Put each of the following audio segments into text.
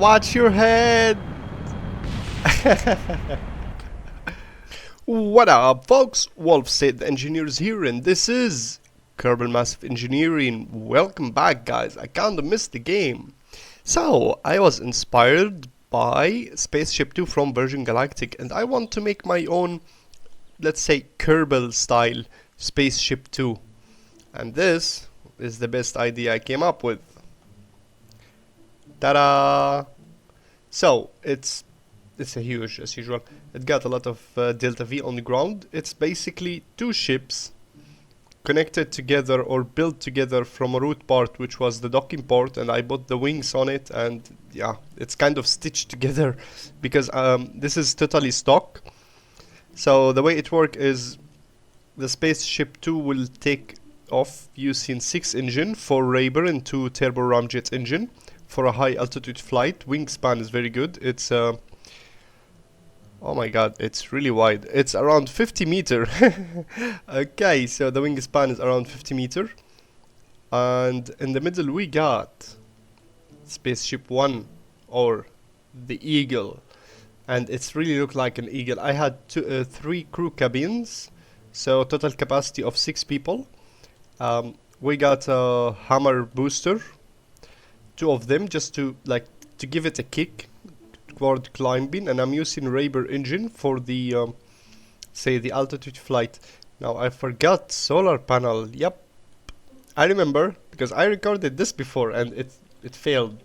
Watch your head! What up, folks? WOLVSAid the engineers here, and this is Kerbal Massive Engineering. Welcome back, guys. I kinda missed the game. So, I was inspired by Spaceship 2 from version Galactic, and I want to make my own, let's say, Kerbal style Spaceship 2. And this is the best idea I came up with. Ta-da! So, it's a huge, as usual. It got a lot of Delta V on the ground. It's basically two ships connected together or built together from a root part, which was the docking port, and I put the wings on it, and yeah, it's kind of stitched together because this is totally stock. So the way it works is the Spaceship 2 will take off using 6 engine, 4 Raber and 2 turbo ramjet engine for a high altitude flight. Wingspan is very good. It's oh my god, it's really wide. It's around 50 meter. Okay, so the wingspan is around 50 meter. And in the middle we got Spaceship 1, or the Eagle. And it's really look like an eagle. I had 3 crew cabins, so total capacity of 6 people. We got a hammer booster, 2 of them, just to give it a kick toward climbing, and I'm using Raber engine for the say the altitude flight. Now I forgot solar panel. Yep, I remember because I recorded this before and it failed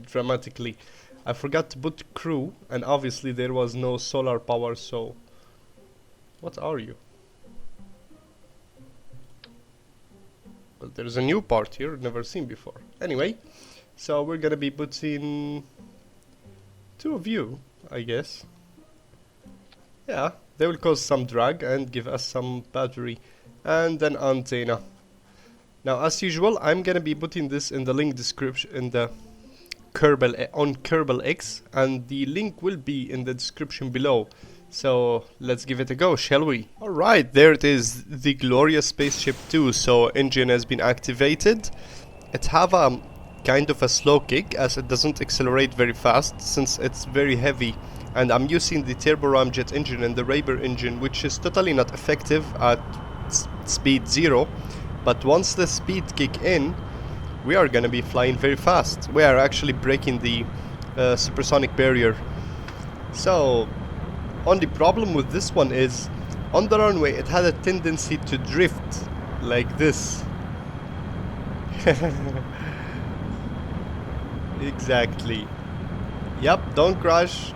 dramatically. I forgot to put crew, and obviously there was no solar power. So what are you? Well, there's a new part here never seen before. Anyway, so we're gonna be putting 2 of you, I guess. Yeah, they will cause some drag and give us some battery and an antenna. Now, as usual, I'm gonna be putting this in the link description in the Kerbal on Kerbal X, and the link will be in the description below. So let's give it a go, shall we? Alright, there it is, the glorious Spaceship 2. So engine has been activated. It have a kind of a slow kick, as it doesn't accelerate very fast since it's very heavy, and I'm using the turbo ramjet engine and the Raber engine, which is totally not effective at speed 0, but once the speed kick in, we are gonna be flying very fast. We are actually breaking the supersonic barrier. So only problem with this one is on the runway it had a tendency to drift like this. Exactly. Yep, don't crash,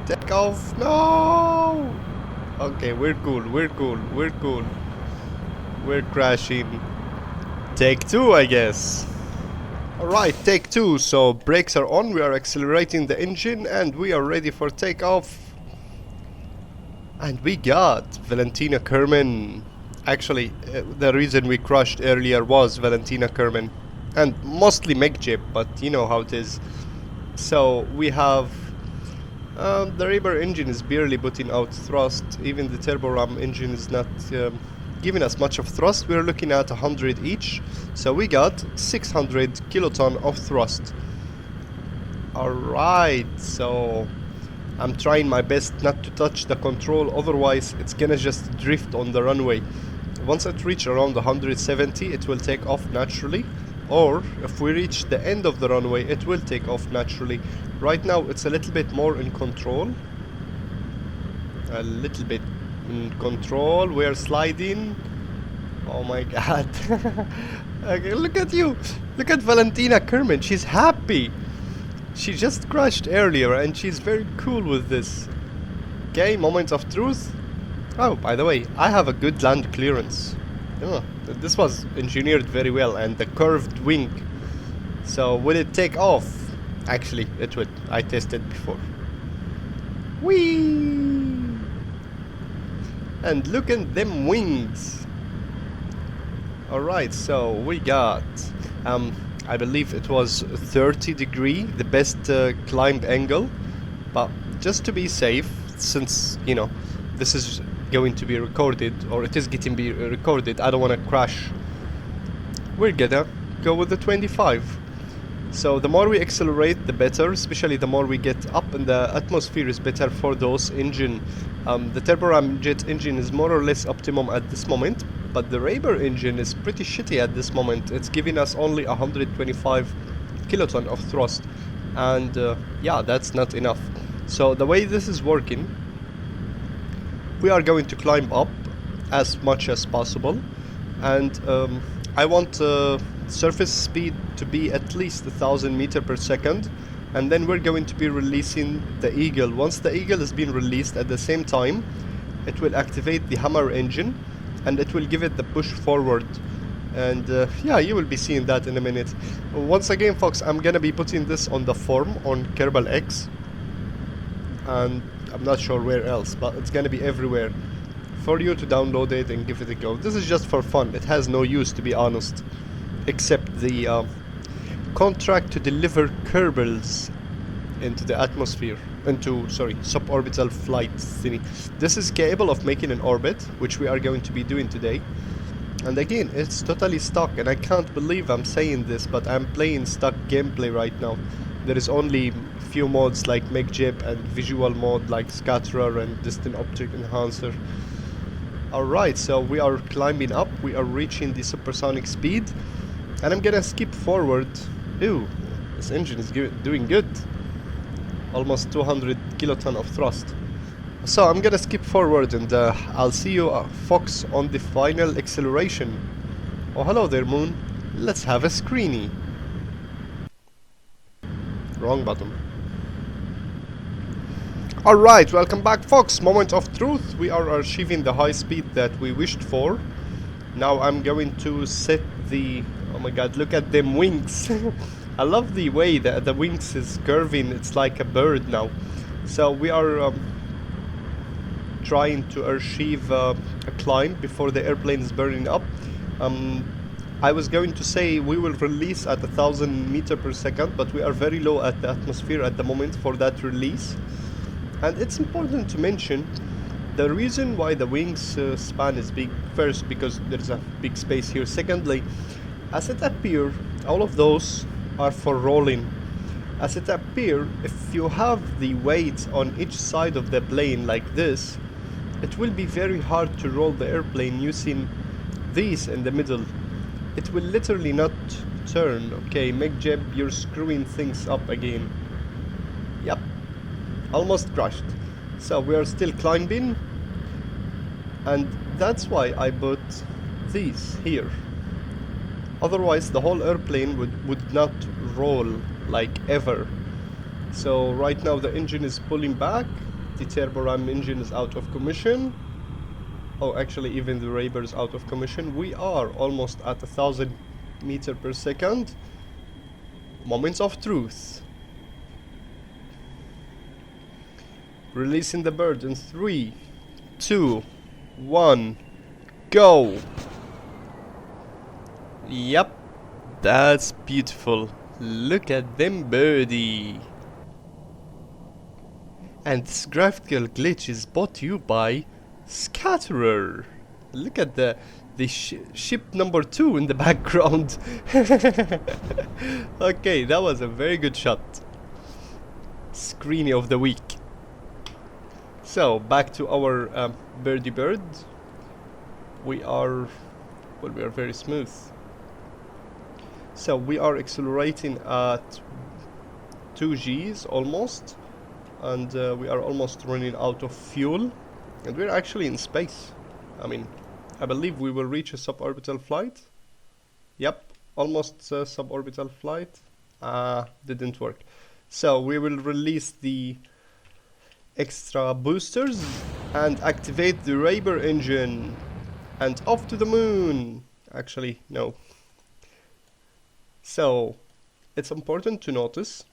take off, no! Okay, we're cool. We're crashing. Take 2, I guess. Alright, take 2, so brakes are on, we are accelerating the engine, and we are ready for takeoff. And we got Valentina Kerman. Actually, the reason we crashed earlier was Valentina Kerman. And mostly MechJip, but you know how it is. So we have the Raber engine is barely putting out thrust. Even the turbo ram engine is not giving us much of thrust. We're looking at 100 each, so we got 600 kiloton of thrust. Alright, so I'm trying my best not to touch the control, otherwise it's gonna just drift on the runway. Once it reaches around 170, it will take off naturally. Or if we reach the end of the runway, it will take off naturally. Right now it's a little bit more in control. A little bit in control. We're sliding. Oh my god. Okay, look at you. Look at Valentina Kerman. She's happy. She just crashed earlier and she's very cool with this. Okay, moment of truth. Oh, by the way, I have a good land clearance. Oh, this was engineered very well, and the curved wing. So will it take off? Actually, it would. I tested before. Whee! And look at them wings. Alright, so we got I believe it was 30 degree, the best climb angle. But just to be safe, since you know this is going to be recorded, or it is getting be recorded, I don't want to crash. We're gonna go with the 25. So the more we accelerate, the better, especially the more we get up in the atmosphere is better for those engine. The turboram jet engine is more or less optimum at this moment, but the Raber engine is pretty shitty at this moment. It's giving us only 125 kiloton of thrust, and yeah, that's not enough. So the way this is working, we are going to climb up as much as possible, and I want surface speed to be at least 1000 meter per second, and then we're going to be releasing the Eagle. Once the Eagle has been released, at the same time it will activate the Hammer engine and it will give it the push forward, and yeah, you will be seeing that in a minute. Once again folks, I'm gonna be putting this on the forum on Kerbal X, and I'm not sure where else, but it's gonna be everywhere for you to download it and give it a go. This is just for fun, it has no use, to be honest, except the contract to deliver Kerbals into the atmosphere, into, sorry, suborbital flight thingy. This is capable of making an orbit, which we are going to be doing today. And again, it's totally stuck, and I can't believe I'm saying this, but I'm playing stuck gameplay right now. There is only few modes like MechJeb and visual mode like Scatterer and Distant Object Enhancer. Alright, so we are climbing up, we are reaching the supersonic speed, and I'm gonna skip forward. Ew, this engine is doing good. Almost 200 kiloton of thrust. So I'm gonna skip forward, and I'll see you folks on the final acceleration. Oh, hello there, Moon. Let's have a screeny. Wrong button. Alright, welcome back folks. Moment of truth. We are achieving the high speed that we wished for. Now I'm going to set the... oh my god, look at them wings. I love the way that the wings is curving. It's like a bird now. So we are trying to achieve a climb before the airplane is burning up. I was going to say we will release at 1000 meter per second, but we are very low at the atmosphere at the moment for that release. And it's important to mention the reason why the wings span is big. First, because there's a big space here. Secondly, as it appears, all of those are for rolling. As it appears, if you have the weight on each side of the plane like this, it will be very hard to roll the airplane using these in the middle. It will literally not turn. Okay, MechJeb, you're screwing things up again. Yep, almost crashed. So we are still climbing, and that's why I put these here. Otherwise the whole airplane would not roll like ever. So right now the engine is pulling back, the turboram engine is out of commission. Oh, actually even the Raber is out of commission. We are almost at 1000 meter per second. Moments of truth. Releasing the bird in 3, 2, 1, go! Yep, that's beautiful. Look at them birdie. And this graphical glitch is brought to you by Scatterer. Look at the ship number 2 in the background. Okay, that was a very good shot. Screeny of the week. So back to our birdie bird. We are very smooth. So we are accelerating at 2 Gs almost, and we are almost running out of fuel, and we're actually in space. I mean, I believe we will reach a suborbital flight. Yep, almost suborbital flight. Didn't work. So we will release the extra boosters and activate the Raber engine, and off to the moon. Actually, no. So it's important to notice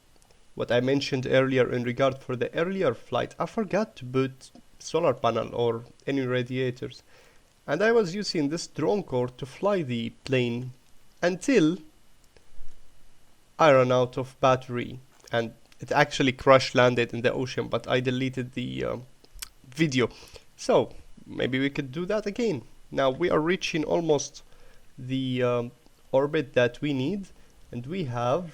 what I mentioned earlier in regard for the earlier flight. I forgot to put solar panel or any radiators, and I was using this drone core to fly the plane until I ran out of battery, and it actually crash landed in the ocean, but I deleted the video. So maybe we could do that again. Now we are reaching almost the orbit that we need, and we have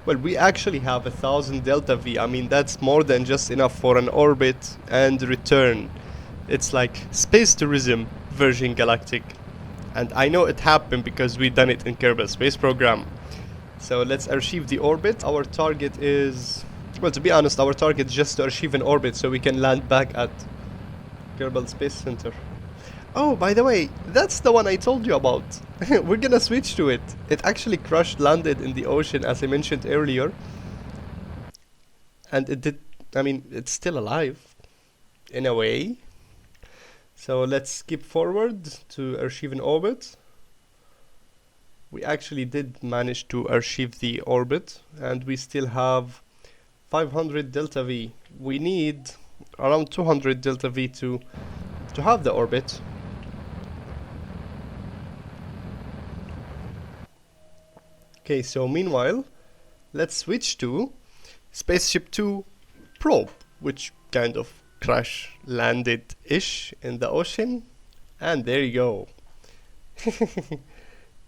Well, we actually have 1,000 delta V. I mean, that's more than just enough for an orbit and return. It's like space tourism version galactic. And I know it happened because we done it in Kerbal space program. So let's archive the orbit. Our target is... Well, to be honest, our target is just to archive an orbit so we can land back at Kerbal Space Center. Oh, by the way, that's the one I told you about. We're gonna switch to it. It actually crashed landed in the ocean as I mentioned earlier. And it did... I mean, it's still alive. In a way. So let's skip forward to archive an orbit. We actually did manage to archive the orbit. And we still have 500 delta V. We need around 200 delta V to have the orbit. Okay, so meanwhile, let's switch to Spaceship 2 probe, which kind of crash landed-ish in the ocean. And there you go.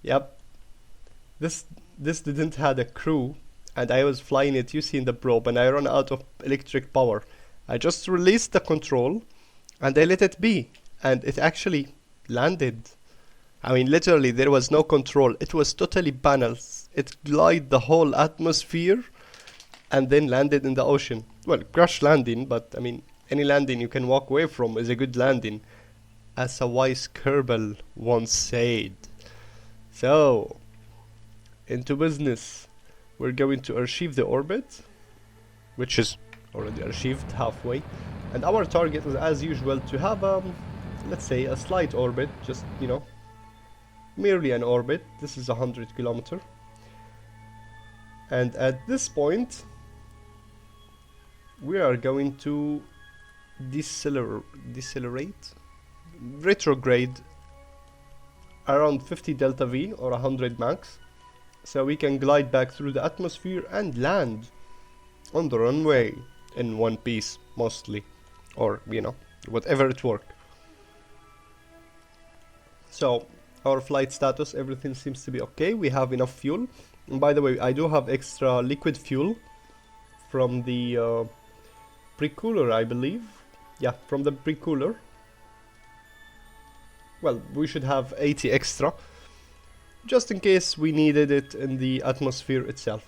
Yep. This didn't had a crew, and I was flying it using the probe, and I ran out of electric power. I just released the control, and I let it be, and it actually landed. I mean, literally, there was no control. It was totally balanced. It glided the whole atmosphere and then landed in the ocean. Well, crash landing, but I mean, any landing you can walk away from is a good landing, as a wise Kerbal once said. So, into business. We're going to archive the orbit, which is already archived halfway. And our target is, as usual, to have, let's say, a slight orbit, just, you know, merely an orbit. This is 100 kilometer. And at this point, we are going to decelerate, retrograde around 50 delta V or 100 max, so we can glide back through the atmosphere and land on the runway in one piece, mostly, or you know, whatever it works. So our flight status, everything seems to be okay. We have enough fuel, and by the way, I do have extra liquid fuel from the pre-cooler, I believe. Yeah, from the pre-cooler. Well, we should have 80 extra, just in case we needed it in the atmosphere itself.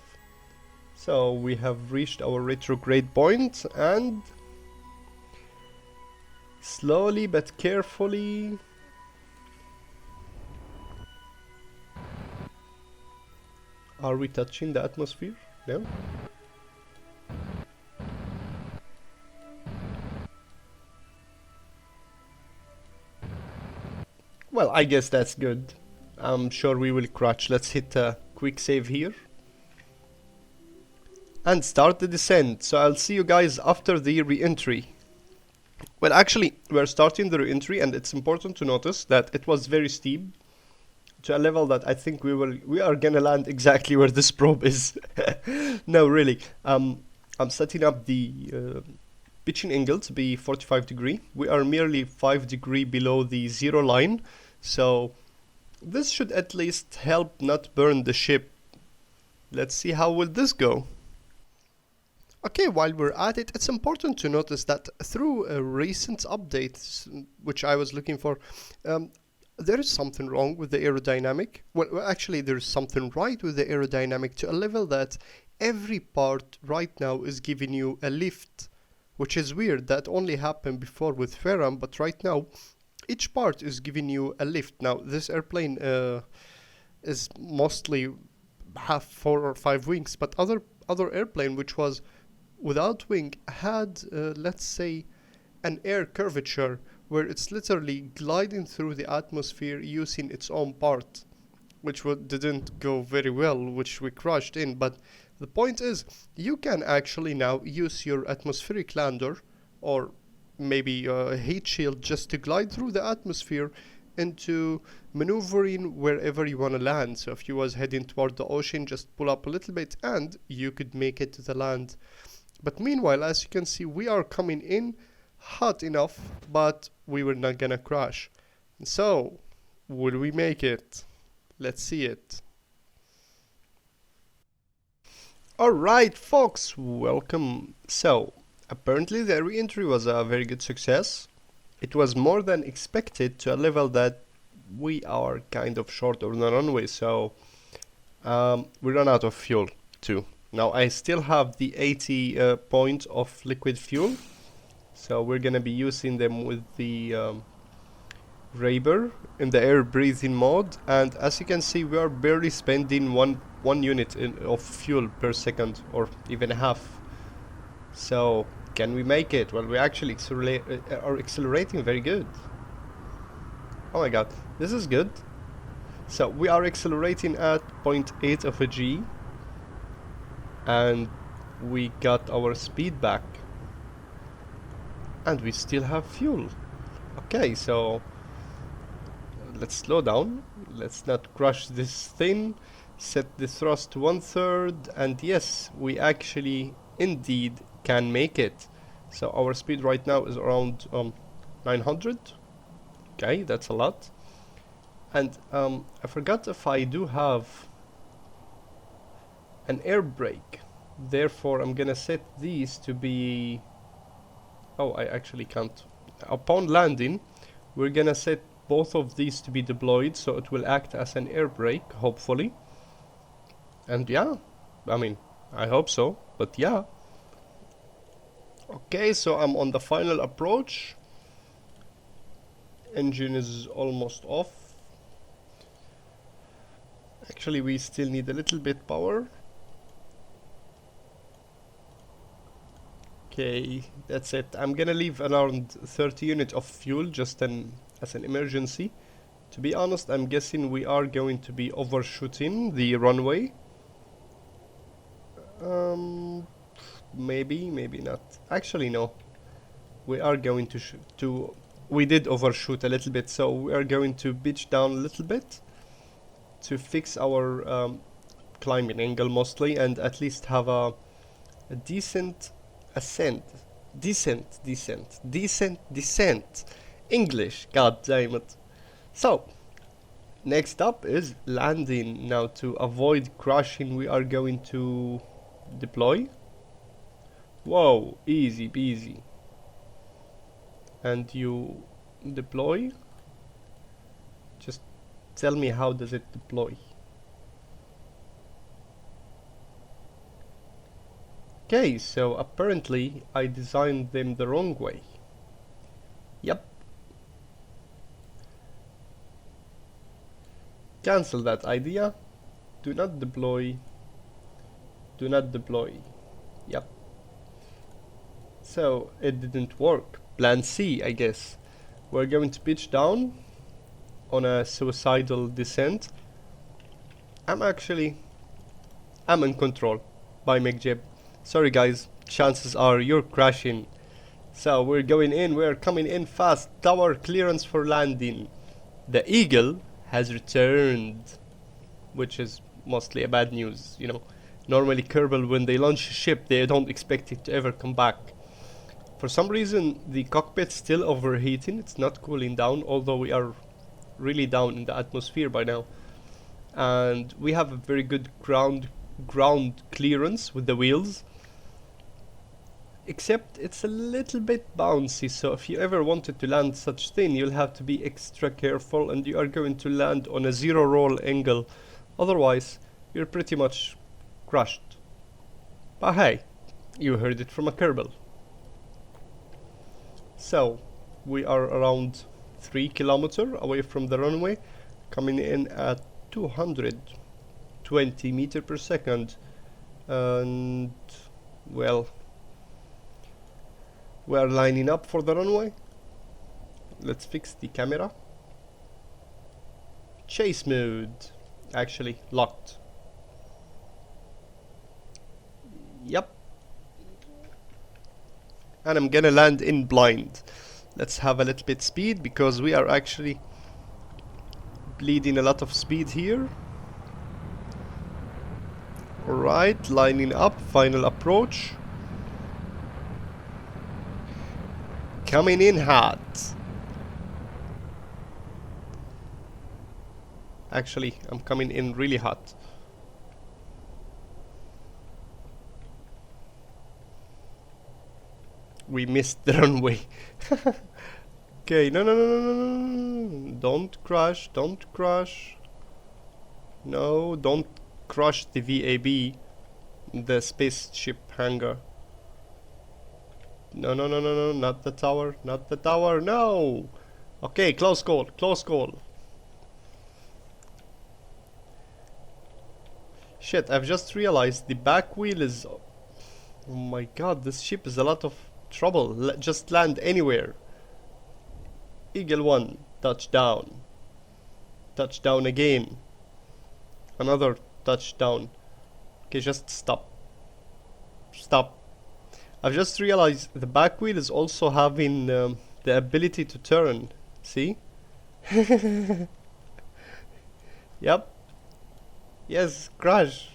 So we have reached our retrograde point, and slowly but carefully are we touching the atmosphere? No? Well, I guess that's good. I'm sure we will crash. Let's hit a quick save here and start the descent. So I'll see you guys after the re-entry. Well, actually, we're starting the re-entry, and it's important to notice that it was very steep to a level that I think we are gonna land exactly where this probe is. No, really. I'm setting up the pitching angle to be 45 degree. We are merely 5 degree below the zero line, so this should at least help not burn the ship. Let's see how will this go. Okay, while we're at it, it's important to notice that through a recent update, which I was looking for, there is something wrong with the aerodynamic. Well, actually, there's something right with the aerodynamic to a level that every part right now is giving you a lift, which is weird. That only happened before with Ferrum, but right now, each part is giving you a lift. Now, this airplane is mostly have 4 or 5 wings, but other airplane which was without wing had, let's say, an air curvature where it's literally gliding through the atmosphere using its own part, which didn't go very well, which we crashed in. But the point is, you can actually now use your atmospheric lander or maybe a heat shield just to glide through the atmosphere into maneuvering wherever you want to land. So if you was heading toward the ocean, just pull up a little bit and you could make it to the land. But meanwhile, as you can see, we are coming in hot enough, but we were not gonna crash. So, will we make it? Let's see it. Alright folks, welcome. So, apparently the re-entry was a very good success. It was more than expected to a level that we are kind of short on the runway, so we ran out of fuel too. Now I still have the 80 points of liquid fuel, so we're gonna be using them with the Raber in the air breathing mode, and as you can see we are barely spending one unit of fuel per second, or even half. So can we make it? Well, we actually are accelerating very good. Oh my god, this is good. So we are accelerating at 0.8 of a G, and we got our speed back, and we still have fuel. Okay, so let's slow down, let's not crush this thing, set the thrust to 1/3, and yes, we actually indeed can make it. So our speed right now is around 900. Okay, that's a lot. And I forgot if I do have an air brake, therefore I'm gonna set these to be... oh, I actually can't. Upon landing we're gonna set both of these to be deployed, so it will act as an air brake, hopefully. And yeah, I mean, I hope so, but yeah. Okay, so I'm on the final approach. Engine is almost off. Actually, we still need a little bit power. Okay, that's it. I'm gonna leave around 30 units of fuel just as an emergency. To be honest, I'm guessing we are going to be overshooting the runway. Maybe not. Actually, no. We are going to we did overshoot a little bit, so we are going to pitch down a little bit to fix our climbing angle mostly, and at least have a decent ascent. Decent. English, god damn it. So, next up is landing. Now, to avoid crashing, we are going to deploy. Whoa, easy peasy. And you deploy. Just tell me, how does it deploy? Okay, so apparently I designed them the wrong way. Yep. Cancel that idea. Do not deploy. Do not deploy. Yep. So it didn't work. Plan C, I guess. We're going to pitch down on a suicidal descent. I'm in control by McJib. Sorry guys, chances are you're crashing. So we're going in, we're coming in fast. Tower clearance for landing. The Eagle has returned, which is mostly a bad news, you know. Normally Kerbal, when they launch a ship, they don't expect it to ever come back. For some reason the cockpit's still overheating, it's not cooling down, although we are really down in the atmosphere by now. And we have a very good ground clearance with the wheels. Except it's a little bit bouncy, so if you ever wanted to land such thing, you'll have to be extra careful, and you are going to land on a zero roll angle. Otherwise, you're pretty much crushed. But hey, you heard it from a Kerbal. So, we are around 3 kilometers away from the runway, coming in at 220 meters per second, and well, we are lining up for the runway. Let's fix the camera. Chase mode. Actually, locked. Yep. And I'm gonna land in blind. Let's have a little bit speed, because we are actually bleeding a lot of speed here. Alright, lining up, final approach. Coming in hot. Actually, I'm coming in really hot. We missed the runway. Okay, no, no, no, no, no, no, no. Don't crash, don't crash. No, don't crush the VAB, the spaceship hangar. No, no, no, no, no, not the tower, not the tower, no! Okay, close call, close call. Shit, I've just realized the back wheel is... Oh my god, this ship is a lot of trouble. Just land anywhere. Eagle 1, touchdown. Touchdown again. Another touchdown. Okay, just stop. Stop. I've just realized the back wheel is also having the ability to turn. See? Yep. Yes, crash.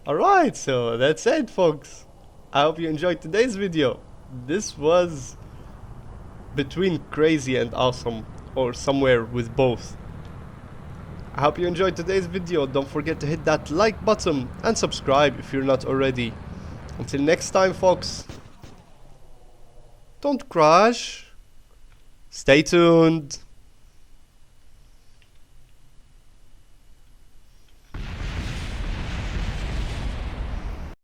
Alright, so that's it, folks. I hope you enjoyed today's video. This was between crazy and awesome, or somewhere with both. I hope you enjoyed today's video. Don't forget to hit that like button and subscribe if you're not already. Until next time, folks. Don't crash. Stay tuned.